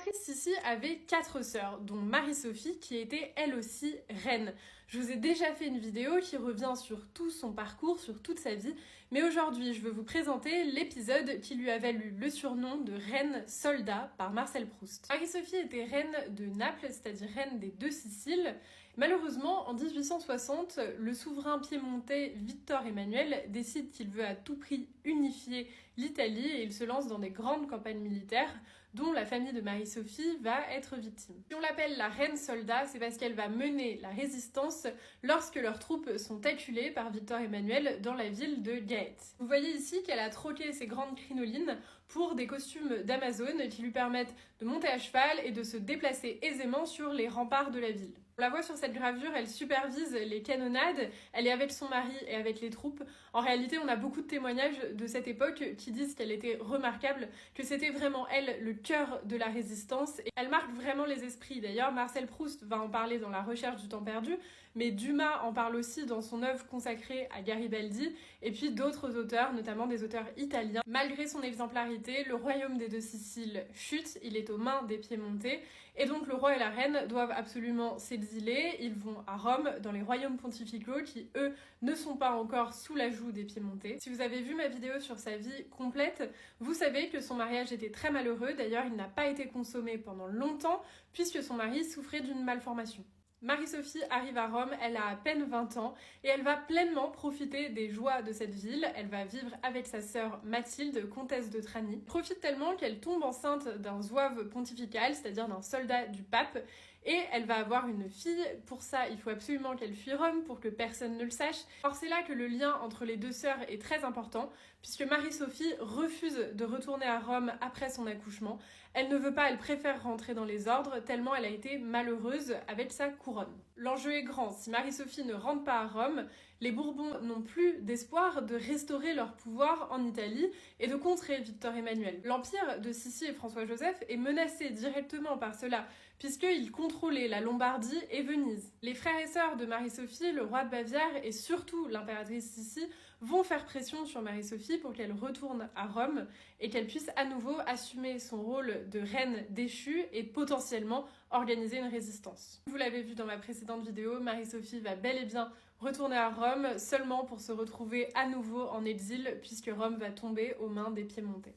L'impératrice Sissi avait 4 sœurs, dont Marie-Sophie qui était elle aussi reine. Je vous ai déjà fait une vidéo qui revient sur tout son parcours, sur toute sa vie, mais aujourd'hui je veux vous présenter l'épisode qui lui a valu le surnom de reine soldat par Marcel Proust. Marie-Sophie était reine de Naples, c'est-à-dire reine des 2 Siciles. Malheureusement, en 1860, le souverain piémontais Victor Emmanuel décide qu'il veut à tout prix unifier l'Italie et il se lance dans des grandes campagnes militaires dont la famille de Marie-Sophie va être victime. Si on l'appelle la reine soldat, c'est parce qu'elle va mener la résistance lorsque leurs troupes sont acculées par Victor Emmanuel dans la ville de Gaète. Vous voyez ici qu'elle a troqué ses grandes crinolines pour des costumes d'Amazone qui lui permettent de monter à cheval et de se déplacer aisément sur les remparts de la ville. On la voit sur cette gravure, elle supervise les canonnades, elle est avec son mari et avec les troupes. En réalité, on a beaucoup de témoignages de cette époque qui disent qu'elle était remarquable, que c'était vraiment elle le cœur de la résistance. Et elle marque vraiment les esprits. D'ailleurs, Marcel Proust va en parler dans La Recherche du temps perdu, mais Dumas en parle aussi dans son œuvre consacrée à Garibaldi, et puis d'autres auteurs, notamment des auteurs italiens. Malgré son exemplarité, le royaume des 2 Siciles chute, il est aux mains des Piémontais, et donc le roi et la reine doivent absolument s'exiler. Ils vont à Rome, dans les royaumes pontificaux qui, eux, ne sont pas encore sous la joug des Piémontais. Si vous avez vu ma vidéo sur sa vie complète, vous savez que son mariage était très malheureux. D'ailleurs, il n'a pas été consommé pendant longtemps, puisque son mari souffrait d'une malformation. Marie-Sophie arrive à Rome, elle a à peine 20 ans et elle va pleinement profiter des joies de cette ville. Elle va vivre avec sa sœur Mathilde, comtesse de Trani. Elle profite tellement qu'elle tombe enceinte d'un zouave pontifical, c'est-à-dire d'un soldat du pape, et elle va avoir une fille. Pour ça, il faut absolument qu'elle fuit Rome pour que personne ne le sache. Or, c'est là que le lien entre les 2 sœurs est très important, puisque Marie-Sophie refuse de retourner à Rome après son accouchement. Elle ne veut pas, elle préfère rentrer dans les ordres, tellement elle a été malheureuse avec sa couronne. L'enjeu est grand. Si Marie-Sophie ne rentre pas à Rome, les Bourbons n'ont plus d'espoir de restaurer leur pouvoir en Italie et de contrer Victor Emmanuel. L'empire de Sissi et François-Joseph est menacé directement par cela, puisqu'ils contrôlaient la Lombardie et Venise. Les frères et sœurs de Marie-Sophie, le roi de Bavière et surtout l'impératrice Sissi vont faire pression sur Marie-Sophie pour qu'elle retourne à Rome et qu'elle puisse à nouveau assumer son rôle de reine déchue et potentiellement organiser une résistance. Vous l'avez vu dans ma précédente vidéo, Marie-Sophie va bel et bien retourner à Rome seulement pour se retrouver à nouveau en exil puisque Rome va tomber aux mains des Piémontais.